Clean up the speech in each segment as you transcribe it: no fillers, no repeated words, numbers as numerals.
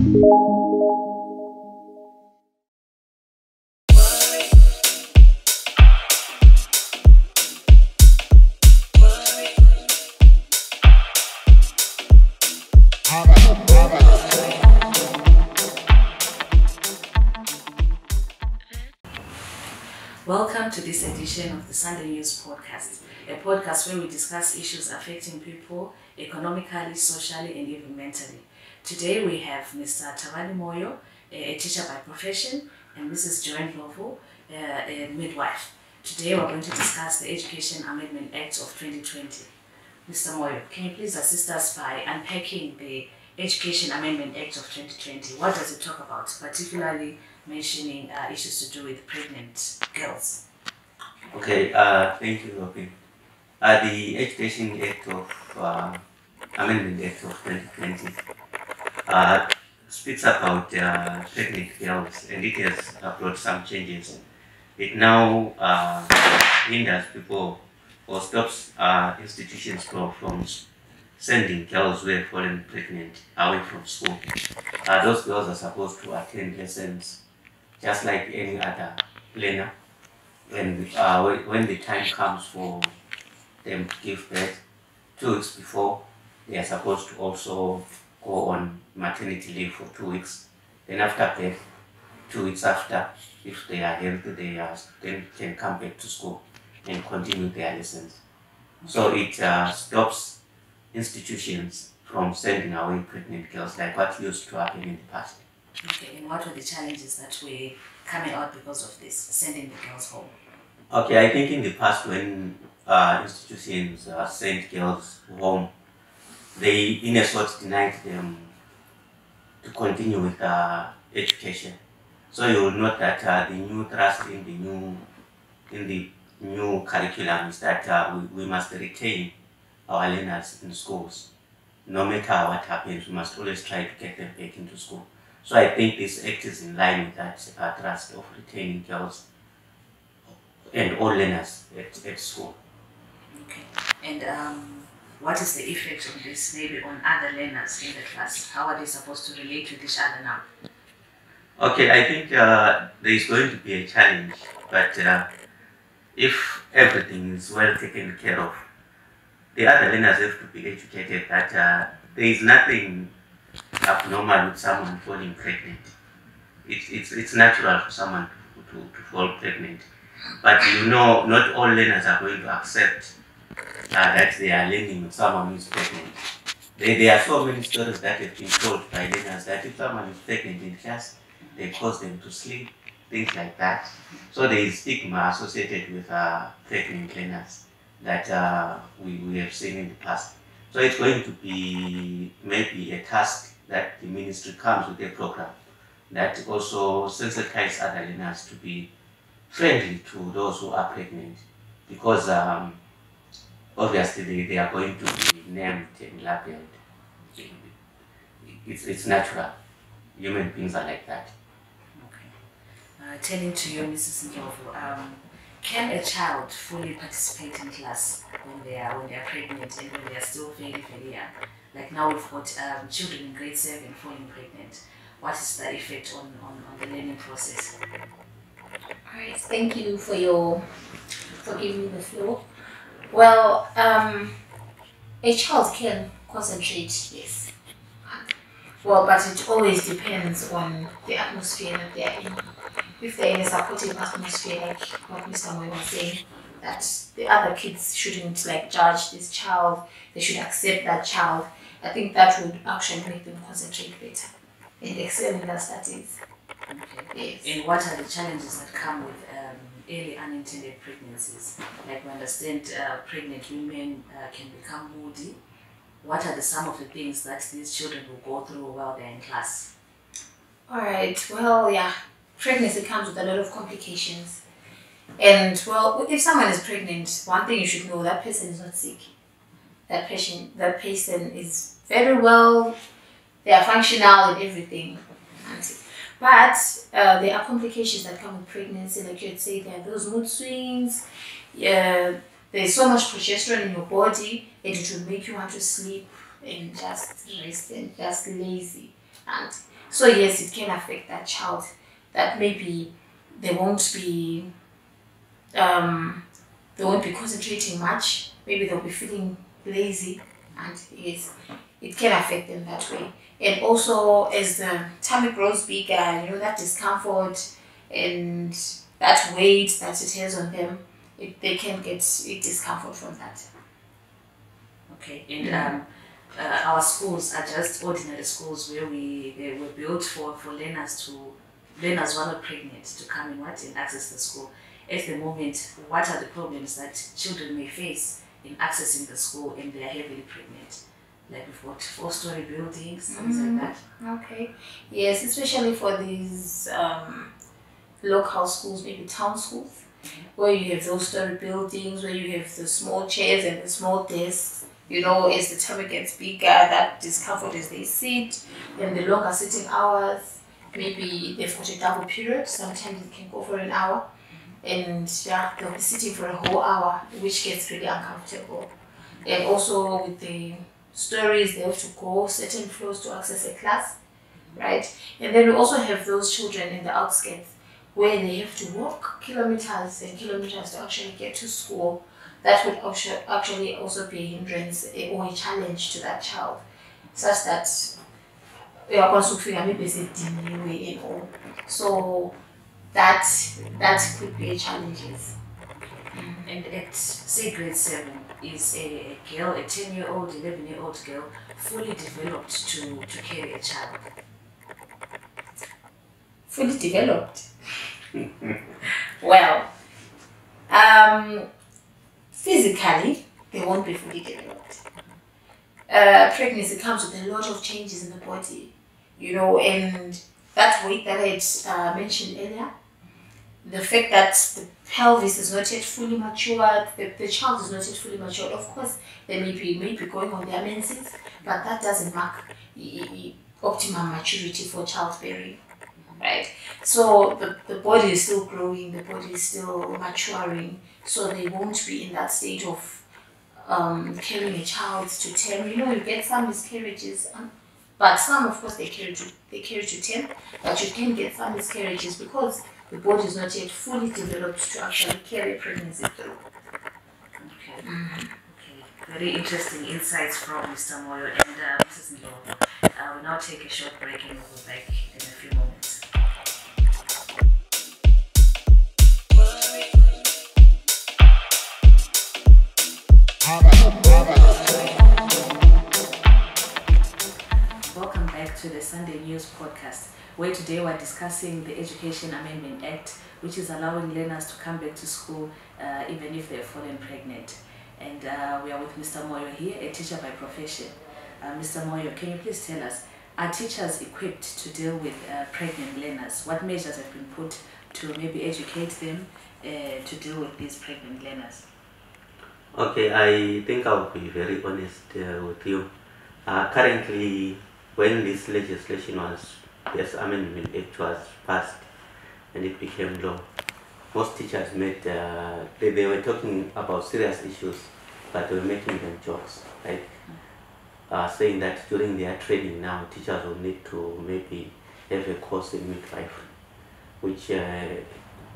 Welcome to this edition of the Sunday News Podcast, a podcast where we discuss issues affecting people economically, socially, and even mentally. Today we have Mr. Tavani Moyo, a teacher by profession, and Mrs. Joanne Lovo, a midwife. Today we're going to discuss the Education Amendment Act of 2020. Mr. Moyo, can you please assist us by unpacking the Education Amendment Act of 2020? What does it talk about, particularly mentioning issues to do with pregnant girls? Okay, thank you, Robin. The Education Act of Amendment Act of 2020 speaks about pregnant girls, and it has brought some changes. It now hinders people or stops institutions from sending girls who have fallen pregnant away from school. Those girls are supposed to attend lessons just like any other learner. And when the time comes for them to give birth, 2 weeks before, they are supposed to also go on maternity leave for 2 weeks. Then after birth, 2 weeks after, if they are healthy, they then can come back to school and continue their lessons. So it stops institutions from sending away pregnant girls like what used to happen in the past. Okay, and what were the challenges that were coming out because of this, sending the girls home? Okay, I think in the past when institutions sent girls home, they in a sort denied them to continue with education. So you will note that the new thrust in the new curriculum is that we must retain our learners in schools. No matter what happens, we must always try to get them back into school. So I think this act is in line with that thrust of retaining girls and all learners at school. Okay, and what is the effect of this maybe on other learners in the class? How are they supposed to relate with each other now? Okay, I think there is going to be a challenge, but if everything is well taken care of, the other learners have to be educated that there is nothing abnormal with someone falling pregnant. It's natural for someone to fall pregnant. But you know, not all learners are going to accept that they are learning with someone who is pregnant. There are so many stories that have been told by learners that if someone is pregnant in class, they cause them to sleep, things like that. So there is stigma associated with pregnant learners that we have seen in the past. So it's going to be maybe a task that the ministry comes with a program that also sensitizes other learners to be friendly to those who are pregnant, because obviously they are going to be named and labeled. It's natural. Human beings are like that. Okay. Turning to you, Mrs. Ndlovu, can a child fully participate in class when they are pregnant and when they are still very, very young? Like now we've got children in grade 7 falling pregnant. What is the effect on the learning process? Alright, thank you for giving me the floor. Well, a child can concentrate, yes. Well, but it always depends on the atmosphere that they are in. If they're in a supportive atmosphere, like what Mr. Moy was saying, that the other kids shouldn't judge this child, they should accept that child, I think that would actually make them concentrate better and excel in their studies. Okay. Yes. And what are the challenges that come with early unintended pregnancies? Like we understand pregnant women can become moody. What are some of the things that these children will go through while they're in class? Alright, well, yeah, pregnancy comes with a lot of complications. And well, if someone is pregnant, one thing you should know, that person is not sick. That person is very well, they are functional and everything. But there are complications that come with pregnancy, like you'd say, there are those mood swings, there's so much progesterone in your body, and it will make you want to sleep and just rest and just lazy. And So yes, it can affect that child. That maybe they won't be concentrating much. Maybe they'll be feeling lazy, and yes, it can affect them that way. And also, as the tummy grows bigger, that discomfort and that weight that it has on them, they can get discomfort from that. Okay, and our schools are just ordinary schools where they were built for learners who are not pregnant to come and access the school. At the moment, what are the problems that children may face in accessing the school and they are heavily pregnant? Like we've got 4-story buildings, things like that. Okay. Yes, especially for these local schools, maybe town schools, where you have those story buildings, where you have the small chairs and the small desks. As the tummy gets bigger, that discomfort as they sit, and the longer sitting hours. Maybe they've got a double period. Sometimes it can go for an hour, and they'll be sitting for a whole hour, which gets really uncomfortable. And also with the stories, they have to go certain floors to access a class, right? And then we also have those children in the outskirts where they have to walk kilometers and kilometers to actually get to school. That would actually also be a hindrance or a challenge to that child, such that maybe it's a delay and all. So that could be a challenge. And at say grade 7, is a girl, a 10-year-old, 11-year-old girl, fully developed to carry a child? Fully developed? Well, physically, they won't be fully developed. Pregnancy comes with a lot of changes in the body, and that weight that I mentioned earlier, the fact that the pelvis is not yet fully matured, the child is not yet fully matured. Of course, they may be going on their menses, but that doesn't mark optimum maturity for childbearing, right? So the body is still growing, the body is still maturing, so they won't be in that state of carrying a child to term. You get some miscarriages, but some, of course, they carry to term, but you can get some miscarriages because the body is not yet fully developed to actually carry pregnancy through. Okay. Okay. Very interesting insights from Mr. Moyo and Mrs. Ndlovu. We'll now take a short break and we'll be back in a few moments. Welcome back to the Sunday News Podcast, where today we're discussing the Education Amendment Act, which is allowing learners to come back to school even if they've fallen pregnant. And we are with Mr. Moyo here, a teacher by profession. Mr. Moyo, can you please tell us, are teachers equipped to deal with pregnant learners? What measures have been put to maybe educate them to deal with these pregnant learners? Okay, I think I'll be very honest with you. Currently, when this legislation Amendment Act was passed and it became law, most teachers made, they were talking about serious issues, but they were making them jokes, like saying that during their training now, teachers will need to maybe have a course in midwifery, which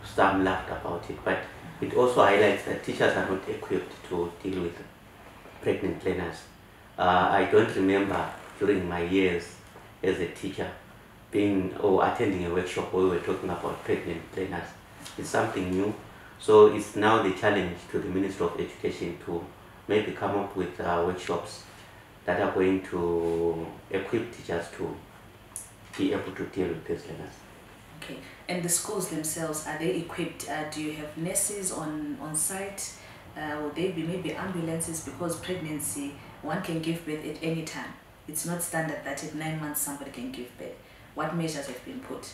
some laughed about it, but it also highlights that teachers are not equipped to deal with pregnant learners. I don't remember during my years as a teacher attending a workshop where we were talking about pregnant learners. It's something new, so it's now the challenge to the Minister of Education to maybe come up with workshops that are going to equip teachers to be able to deal with these learners. Okay, and the schools themselves, are they equipped? Do you have nurses on site? Would they be maybe ambulances? Because pregnancy, one can give birth at any time. It's not standard that at 9 months somebody can give birth. What measures have been put?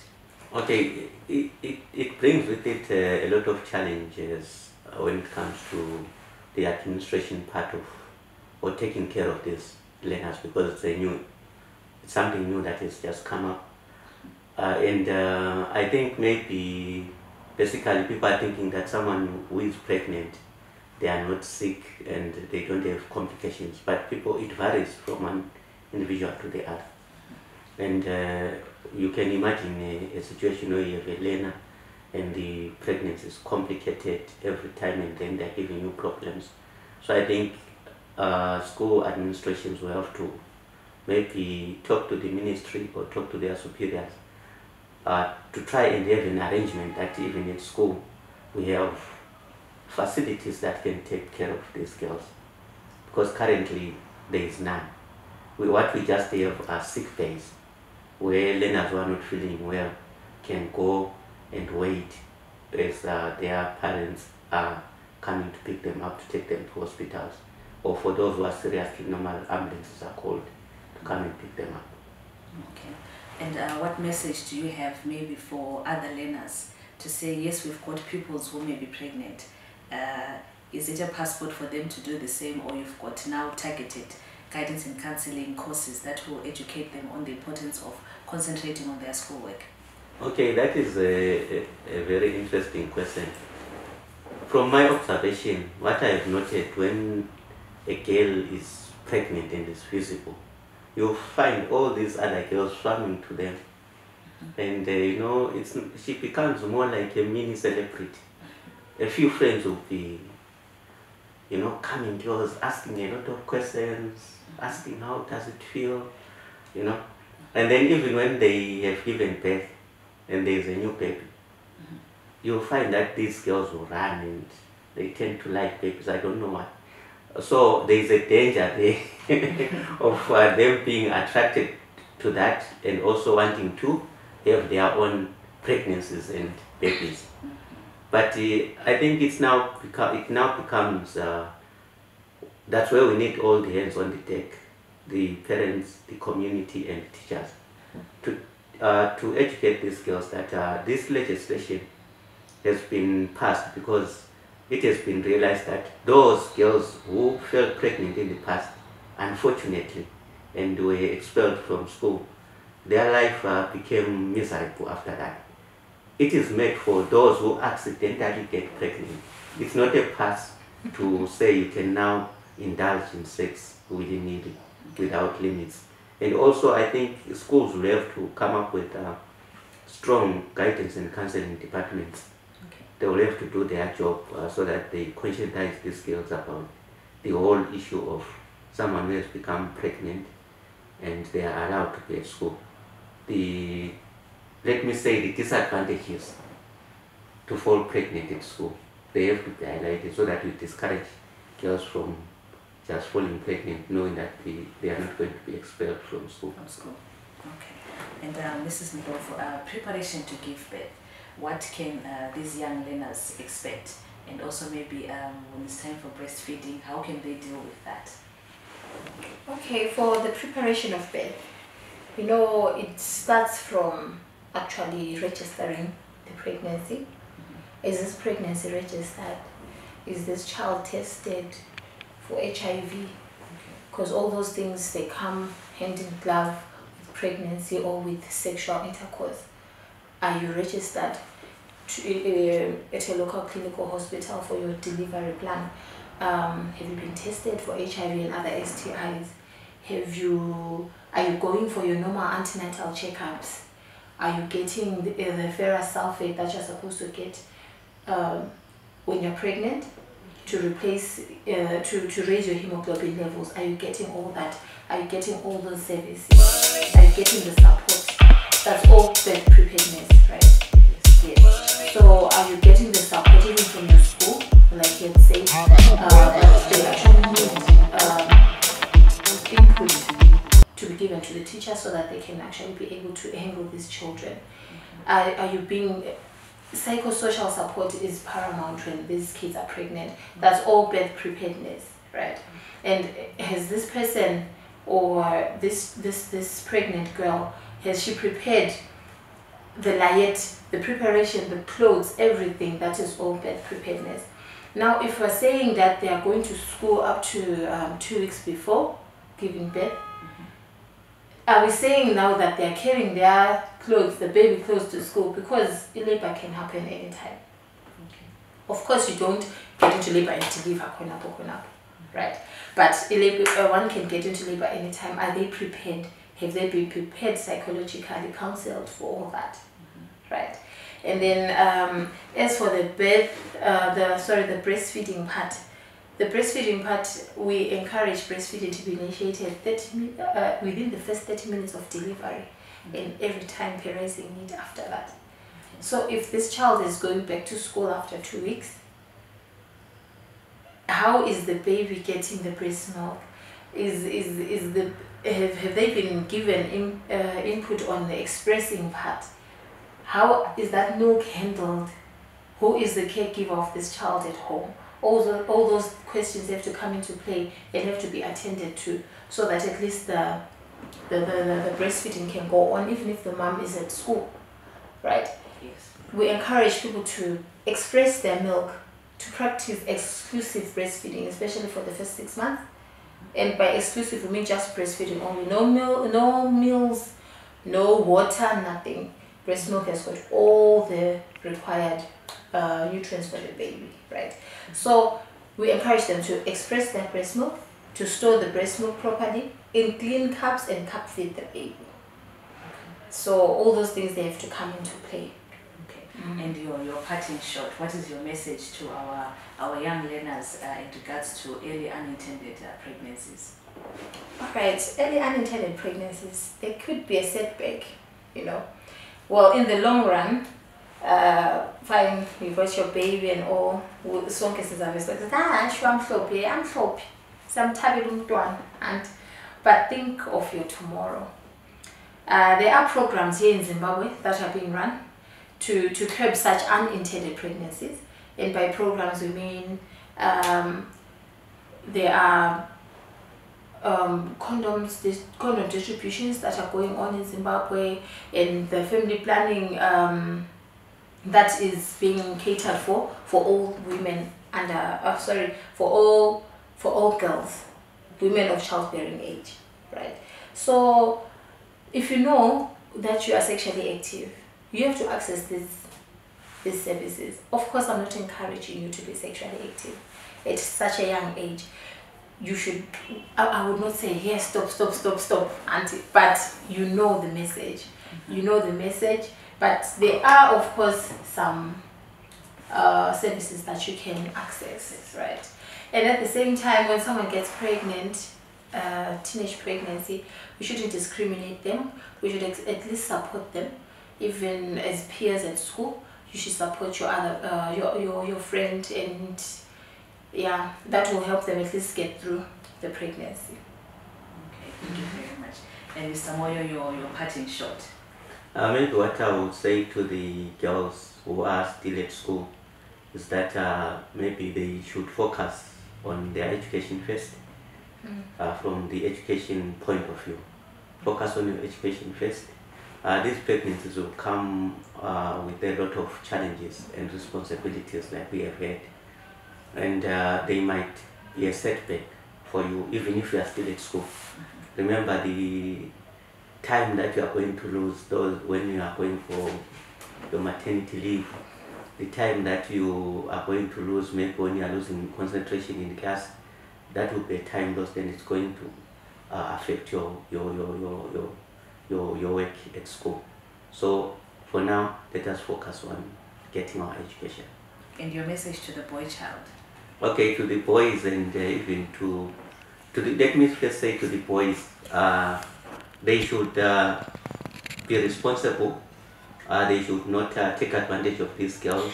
Okay, it brings with it a lot of challenges when it comes to the administration part of or taking care of these learners, because it's something new that has just come up. I think maybe basically people are thinking that someone who is pregnant, they are not sick and they don't have complications, but it varies from one individual to the other. And you can imagine a situation where you have a learner and the pregnancy is complicated every time, and then they're giving you problems. So I think school administrations will have to maybe talk to the ministry or talk to their superiors to try and have an arrangement that even at school we have facilities that can take care of these girls, because currently there is none. What we just have are sick days where learners who are not feeling well can go and wait as their parents are coming to pick them up to take them to hospitals, or for those who are seriously normal, ambulances are called to come and pick them up. Okay. And what message do you have maybe for other learners to say, yes, we've got pupils who may be pregnant? Is it a passport for them to do the same, or you've got now targeted guidance and counseling courses that will educate them on the importance of concentrating on their schoolwork? Okay, that is a very interesting question. From my observation, what I have noted, when a girl is pregnant and is visible, you'll find all these other girls swarming to them. And you know, she becomes more like a mini celebrity. A few friends will be, you know, coming to us, asking a lot of questions, asking how does it feel, you know. And then even when they have given birth and there's a new baby, you'll find that these girls will run and they tend to like babies, I don't know why. So there's a danger there of them being attracted to that and also wanting to have their own pregnancies and babies. But I think it now becomes that's where we need all the hands on the deck, the parents, the community, and teachers, to educate these girls that this legislation has been passed because it has been realized that those girls who fell pregnant in the past, unfortunately, and were expelled from school, their life became miserable after that. It is made for those who accidentally get pregnant. It's not a pass to say you can now indulge in sex willy-nilly without limits. And also I think schools will have to come up with strong guidance and counseling departments. Okay. They will have to do their job so that they conscientize these girls about the whole issue of someone who has become pregnant and they are allowed to be at school. Let me say the disadvantages to fall pregnant at school, they have to be highlighted so that we discourage girls from just falling pregnant knowing that they are not going to be expelled from school. From school. Okay. And Mrs. Ndlovu, preparation to give birth, what can these young learners expect? And also maybe when it's time for breastfeeding, how can they deal with that? Okay, for the preparation of birth, you know, it starts from actually registering the pregnancy. Is this pregnancy registered? Is this child tested for HIV? Because all those things, they come hand in glove with pregnancy or with sexual intercourse. Are you registered at a local clinic or hospital for your delivery plan? Have you been tested for HIV and other STIs? Are you going for your normal antenatal checkups? Are you getting the ferrous sulfate that you're supposed to get when you're pregnant to replace, to raise your hemoglobin levels? Are you getting all that? Are you getting all those services? Are you getting the support? That's all birth preparedness, right? Yes. So are you getting the support even from your school? Like let's say, they actually need input to be given to the teacher so that they can actually be able to handle these children. Are you being, psychosocial support is paramount when these kids are pregnant. That's all birth preparedness, right? And has this person or this pregnant girl, has she prepared the layette, the preparation, the clothes, everything? That is all birth preparedness. Now, if we're saying that they are going to school up to 2 weeks before giving birth, are we saying now that they're carrying their clothes, the baby clothes to school? Because labor can happen anytime. Okay. Of course, you don't get into labor and deliver, right? But one can get into labor anytime. Are they prepared? Have they been prepared psychologically, counseled for all that, right? And then as for the breastfeeding part, we encourage breastfeeding to be initiated within the first 30 minutes of delivery, and every time per rising need after that. So if this child is going back to school after 2 weeks, how is the baby getting the breast milk? Have they been given input on the expressing part? How is that milk handled? Who is the caregiver of this child at home? All those questions have to come into play and have to be attended to, so that at least the breastfeeding can go on even if the mom is at school, right? Yes. We encourage people to express their milk, to practice exclusive breastfeeding, especially for the first 6 months. And by exclusive, we mean just breastfeeding only. No meals, no water, nothing. Breast milk has got all the required nutrients for the baby, right? So we encourage them to express their breast milk, to store the breast milk properly in clean cups, and cup feed the baby. So all those things, they have to come into play. And your parting shot, what is your message to our young learners in regards to early unintended pregnancies? All right, early unintended pregnancies, they could be a setback, Well, in the long run, fine, you've got your baby and all, some cases are like, I'm floppy, but think of your tomorrow. There are programs here in Zimbabwe that are being run to curb such unintended pregnancies, and by programs we mean there are condom distributions that are going on in Zimbabwe, and the family planning that is being catered for all women for all girls, women of childbearing age, right? So if you know that you are sexually active, you have to access these services. Of course, I'm not encouraging you to be sexually active at such a young age. You should, I would not say, yes, stop, but you know the message. You know the message, but there are, of course, some services that you can access, right? And at the same time, when someone gets pregnant, teenage pregnancy, we shouldn't discriminate them. We should at least support them. Even as peers at school, you should support your other your friend, and yeah, that will help them at least get through the pregnancy. Okay, thank you very much. And Mr. Moyo, your parting shot. Maybe what I would say to the girls who are still at school is that maybe they should focus on their education first, from the education point of view. Focus on your education first. These pregnancies will come with a lot of challenges and responsibilities, like we have had, and they might be a setback for you even if you are still at school. Remember the time that you are going to lose when you are going for your maternity leave, the time that you are going to lose, maybe when you are losing concentration in class, that will be a time lost, and it's going to affect your work at school. So for now, let us focus on getting our education. And your message to the boy child? Okay, to the boys, and even to let me first say to the boys, they should be responsible. They should not take advantage of these girls,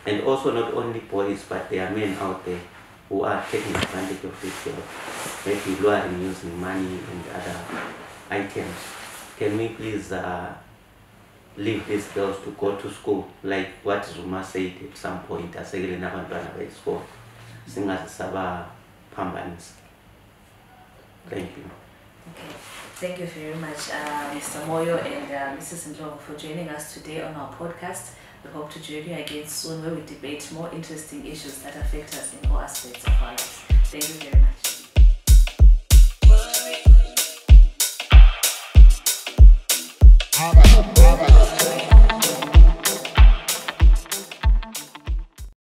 and also not only boys, but there are men out there who are taking advantage of these girls, maybe luring, using money and other items. Can we please leave these girls to go to school, like what Zuma said at some point, asegele nabantwana besikolo singazisaba phambanisa. Thank you. Okay, thank you very much, Mr. Moyo and Mrs. Ndlovu, for joining us today on our podcast. We hope to join you again soon, where we debate more interesting issues that affect us in all aspects of our lives. Thank you very much.